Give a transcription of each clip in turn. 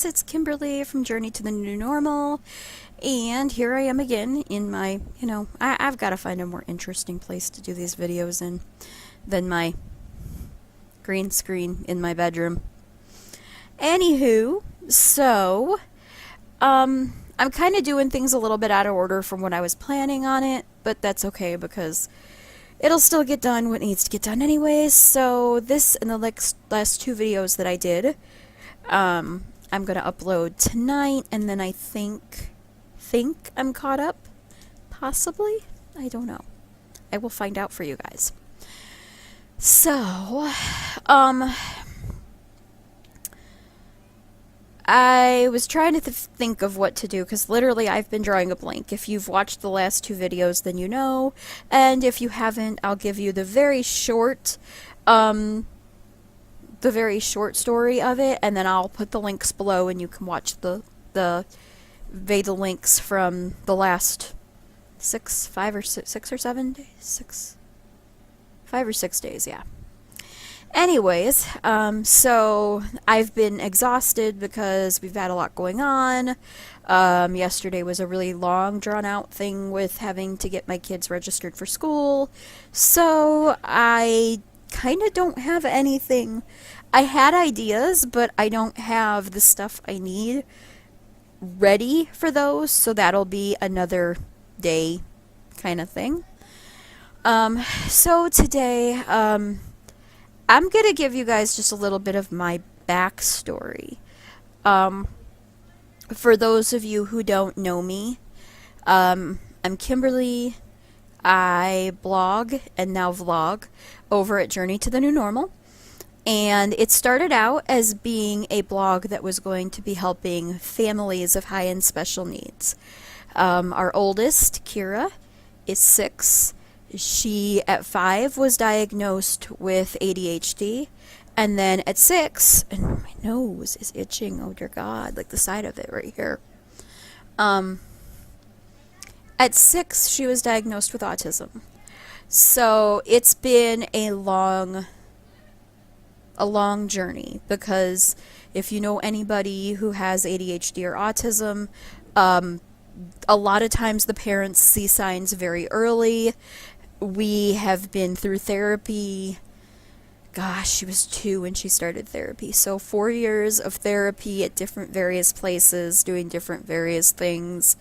it's Kimberly from Journey to the New Normal, and here I am again in my, I've got to find a more interesting place to do these videos in than my green screen in my bedroom. Anywho, so, I'm kind of doing things a little bit out of order from what I was planning on it, but that's okay because it'll still get done what needs to get done anyways. So this and the last two videos that I did, I'm going to upload tonight, and then I think I'm caught up. Possibly? I don't know. I will find out for you guys. So, I was trying to think of what to do, because literally I've been drawing a blank. If you've watched the last two videos, then you know. And if you haven't, I'll give you the very short story of it, and then I'll put the links below, and you can watch the VEDA links from the last 5 or 7 days? 5 or 6 days, yeah. Anyways, so I've been exhausted because we've had a lot going on. Yesterday was a really long, drawn-out thing with having to get my kids registered for school. So I kind of don't have anything. I had ideas, but I don't have the stuff I need ready for those, so that'll be another day kind of thing. So today, I'm going to give you guys just a little bit of my backstory. For those of you who don't know me, I'm Kimberly. I blog and now vlog over at Journey to the New Normal. And it started out as being a blog that was going to be helping families of high-end special needs. Our oldest, Kira, is 6. She, at 5, was diagnosed with ADHD, and then at 6, and my nose is itching, oh dear God, like the side of it right here. At 6, she was diagnosed with autism. So it's been a long journey, because if you know anybody who has ADHD or autism, a lot of times the parents see signs very early. We have been through therapy. Gosh, she was 2 when she started therapy. So 4 years of therapy at different various places, doing different various things.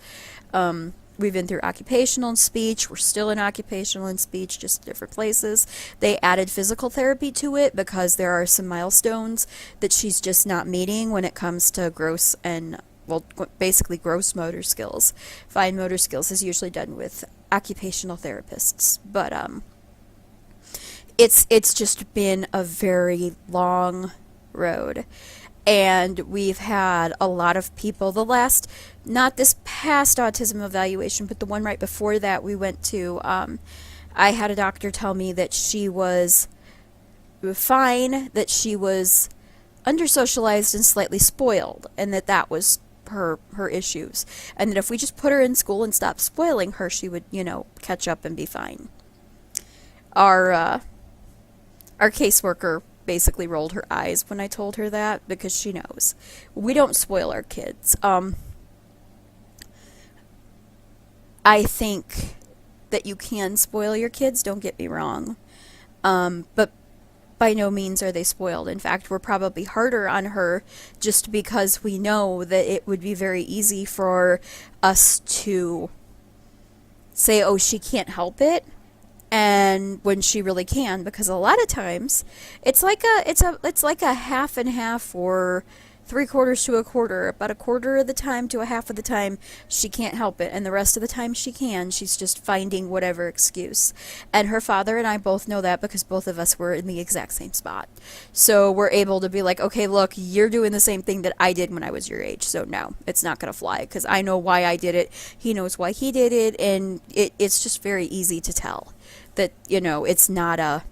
We've been through occupational and speech. We're still in occupational and speech, just different places. They added physical therapy to it because there are some milestones that she's just not meeting when it comes to gross and, well, basically gross motor skills. Fine motor skills is usually done with occupational therapists, but it's just been a very long road, and we've had a lot of people. Not this past autism evaluation, but the one right before that we went to, I had a doctor tell me that she was fine, that she was under-socialized and slightly spoiled, and that was her issues, and that if we just put her in school and stop spoiling her, she would, catch up and be fine. Our caseworker basically rolled her eyes when I told her that, because she knows we don't spoil our kids. I think that you can spoil your kids, don't get me wrong, but by no means are they spoiled. In fact, we're probably harder on her just because we know that it would be very easy for us to say, oh, she can't help it, and when she really can, because a lot of times it's like a half and half, or 3/4 to a quarter. About a quarter of the time to a half of the time she can't help it, and the rest of the time she can. She's just finding whatever excuse. And her father and I both know that, because both of us were in the exact same spot. So we're able to be like, okay, look, you're doing the same thing that I did when I was your age, so no, it's not going to fly, because I know why I did it, he knows why he did it, and it's just very easy to tell that, it's not a...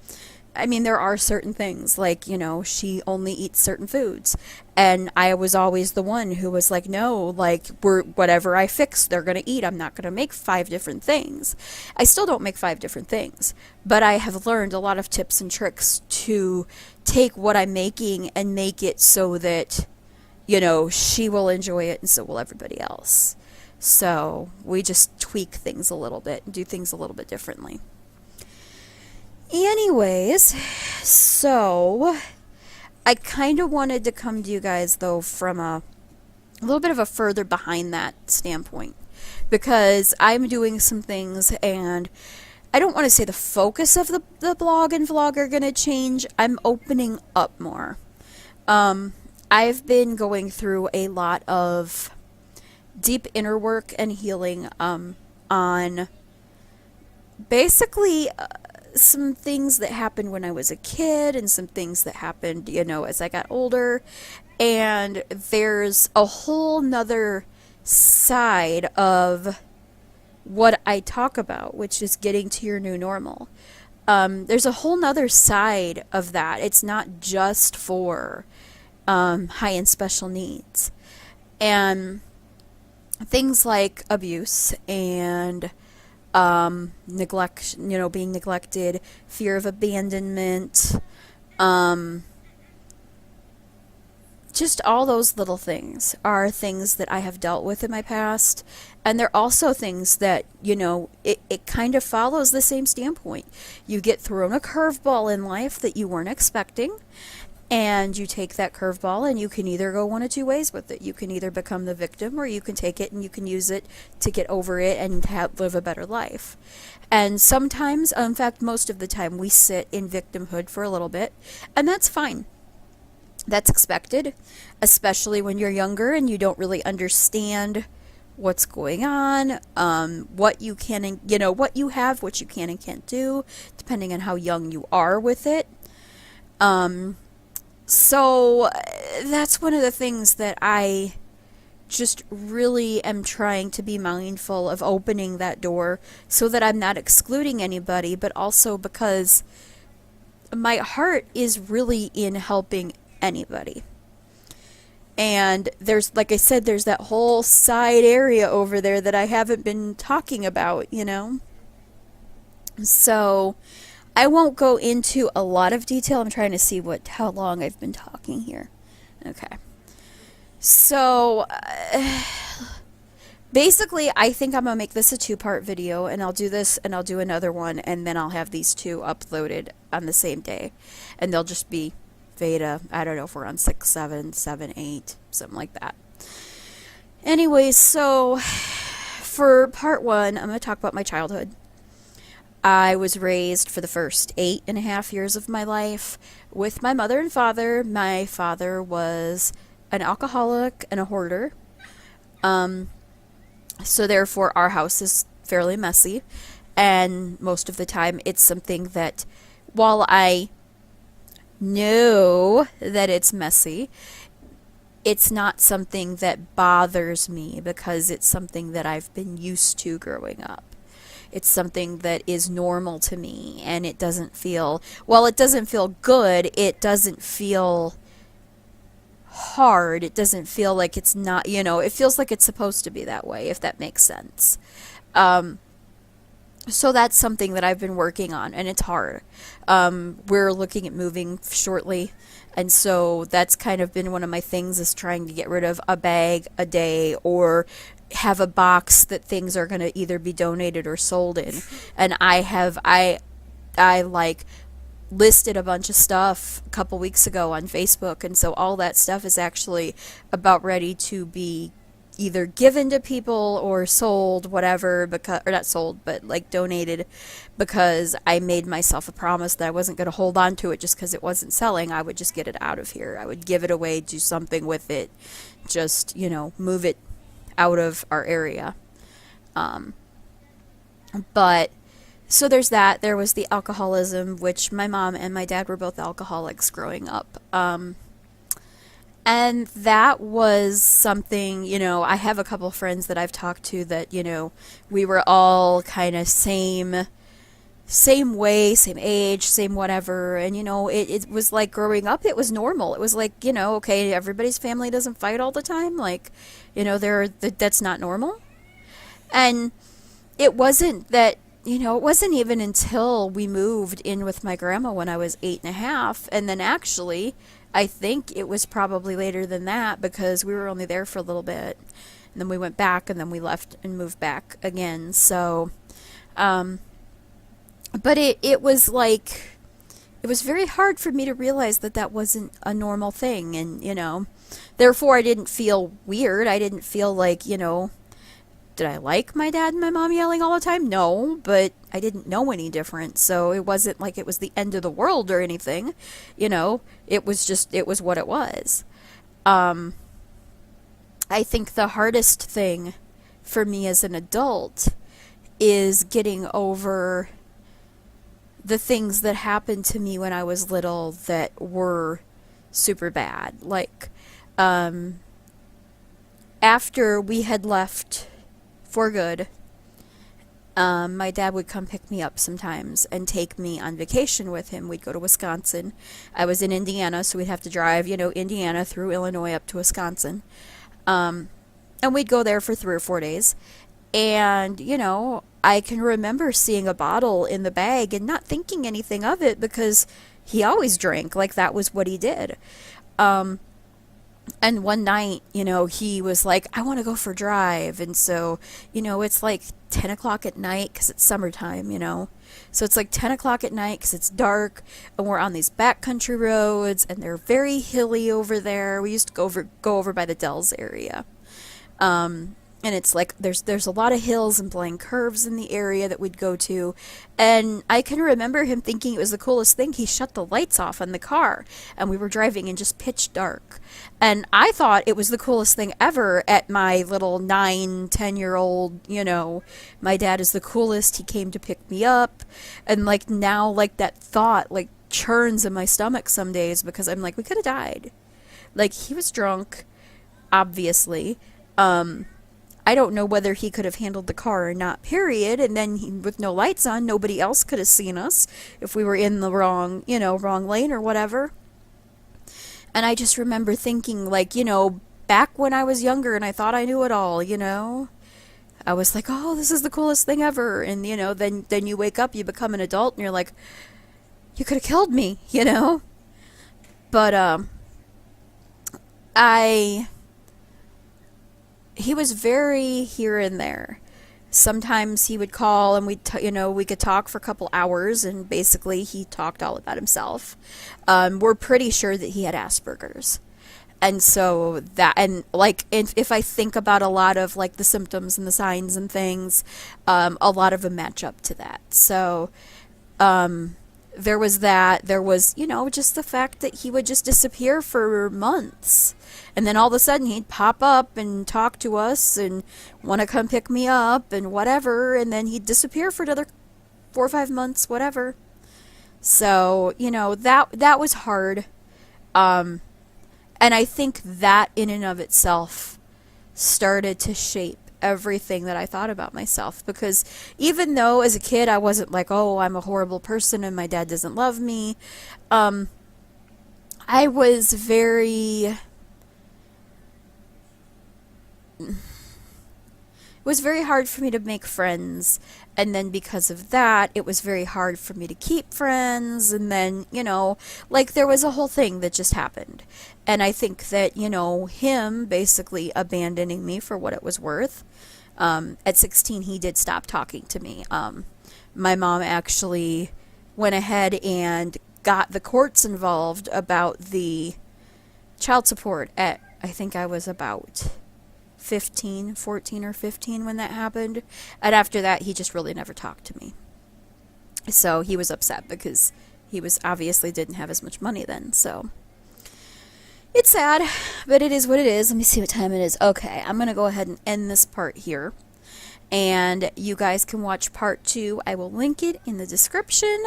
I mean, there are certain things, like, she only eats certain foods. And I was always the one who was like, no, like, whatever I fix, they're going to eat. I'm not going to make 5 different things. I still don't make 5 different things. But I have learned a lot of tips and tricks to take what I'm making and make it so that she will enjoy it and so will everybody else. So we just tweak things a little bit and do things a little bit differently. Anyways, so I kind of wanted to come to you guys, though, from a little bit of a further behind that standpoint, because I'm doing some things, and I don't want to say the focus of the blog and vlog are going to change. I'm opening up more. I've been going through a lot of deep inner work and healing on basically some things that happened when I was a kid and some things that happened, as I got older. And there's a whole nother side of what I talk about, which is getting to your new normal. There's a whole nother side of that. It's not just for high and special needs. And things like abuse and neglect, being neglected, fear of abandonment, just all those little things are things that I have dealt with in my past. And they're also things that, it kind of follows the same standpoint. You get thrown a curveball in life that you weren't expecting, and you take that curveball, and you can either go one of two ways with it. You can either become the victim, or you can take it and you can use it to get over it and live a better life. And sometimes, in fact, most of the time, we sit in victimhood for a little bit, and that's fine. That's expected, especially when you're younger and you don't really understand what's going on, what you can and, what you have, what you can and can't do, depending on how young you are with it. So that's one of the things that I just really am trying to be mindful of, opening that door so that I'm not excluding anybody, but also because my heart is really in helping anybody. And there's, like I said, there's that whole side area over there that I haven't been talking about, So I won't go into a lot of detail. I'm trying to see how long I've been talking here. Okay. So basically, I think I'm going to make this a 2-part video, and I'll do this and I'll do another one, and then I'll have these 2 uploaded on the same day. And they'll just be VEDA. I don't know if we're on 6, 7, 7, 8, something like that. Anyways, so for part 1, I'm going to talk about my childhood. I was raised for the first 8.5 years of my life with my mother and father. My father was an alcoholic and a hoarder. So therefore our house is fairly messy. And most of the time it's something that, while I know that it's messy, it's not something that bothers me because it's something that I've been used to growing up. It's something that is normal to me, and it doesn't feel, well, it doesn't feel good, it doesn't feel hard, it doesn't feel like it's not, it feels like it's supposed to be that way, if that makes sense. So that's something that I've been working on, and it's hard. We're looking at moving shortly, and so that's kind of been one of my things, is trying to get rid of a bag a day, or have a box that things are going to either be donated or sold in. And I like listed a bunch of stuff a couple weeks ago on Facebook, and so all that stuff is actually about ready to be either given to people or sold, whatever, because, or not sold, but like donated, because I made myself a promise that I wasn't going to hold on to it just because it wasn't selling. I would just get it out of here. I would give it away, do something with it, just, move it out of our area. But so there's that. There was the alcoholism, which my mom and my dad were both alcoholics growing up. And that was something, I have a couple friends that I've talked to that, we were all kind of same way, same age, same whatever. And, it was like growing up, it was normal. It was like, okay, everybody's family doesn't fight all the time. Like, that's not normal. And it wasn't that, it wasn't even until we moved in with my grandma when I was 8.5. And then actually, I think it was probably later than that because we were only there for a little bit. And then we went back and then we left and moved back again. So, um, but it was like, it was very hard for me to realize that that wasn't a normal thing. And, therefore I didn't feel weird. I didn't feel like, did I like my dad and my mom yelling all the time? No, but I didn't know any different. So it wasn't like it was the end of the world or anything. It was just, it was what it was. Um, I think the hardest thing for me as an adult is getting over the things that happened to me when I was little that were super bad. Like, um, after we had left for good, my dad would come pick me up sometimes and take me on vacation with him. We'd go to Wisconsin. I was in Indiana, so we'd have to drive, Indiana through Illinois up to Wisconsin. Um, and we'd go there for 3 or 4 days. And, I can remember seeing a bottle in the bag and not thinking anything of it because he always drank. Like, that was what he did. Um, and one night, he was like, I want to go for a drive. And so, it's like 10 o'clock at night because it's summertime, So it's like 10 o'clock at night because it's dark and we're on these backcountry roads and they're very hilly over there. We used to go over by the Dells area. And it's like there's a lot of hills and blind curves in the area that we'd go to. And I can remember him thinking it was the coolest thing. He shut the lights off on the car and we were driving in just pitch dark. And I thought it was the coolest thing ever at my little 9, 10-year-old, my dad is the coolest. He came to pick me up. And like now, like that thought like churns in my stomach some days because I'm like, we could have died. Like he was drunk, obviously. I don't know whether he could have handled the car or not, period. And then with no lights on, nobody else could have seen us if we were in the wrong lane or whatever. And I just remember thinking, like, back when I was younger and I thought I knew it all, I was like, oh, this is the coolest thing ever. And, then you wake up, you become an adult, and you're like, you could have killed me, But, he was very here and there. Sometimes he would call and we could talk for a couple hours and basically he talked all about himself. We're pretty sure that he had Asperger's. And so if I think about a lot of like the symptoms and the signs and things, a lot of them match up to that. So, there was that. There was, just the fact that he would just disappear for months. And then all of a sudden he'd pop up and talk to us and want to come pick me up and whatever. And then he'd disappear for another 4 or 5 months, whatever. So, that was hard. And I think that in and of itself started to shape everything that I thought about myself, because even though as a kid I wasn't like, oh, I'm a horrible person and my dad doesn't love me, I was very, it was very hard for me to make friends, and then because of that it was very hard for me to keep friends, and then like there was a whole thing that just happened. And I think that him basically abandoning me for what it was worth, at 16 he did stop talking to me. My mom actually went ahead and got the courts involved about the child support at, I think I was about 14 or 15 when that happened. And after that, he just really never talked to me. So he was upset because he was obviously didn't have as much money then. So it's sad, but it is what it is. Let me see what time it is. Okay, I'm going to go ahead and end this part here. And you guys can watch part 2. I will link it in the description.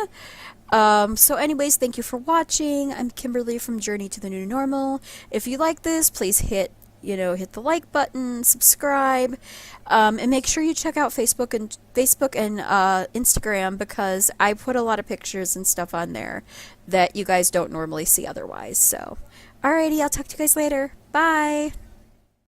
So anyways, thank you for watching. I'm Kimberly from Journey to the New Normal. If you like this, please hit the like button, subscribe, and make sure you check out Facebook and Instagram, because I put a lot of pictures and stuff on there that you guys don't normally see otherwise. So, alrighty, I'll talk to you guys later. Bye!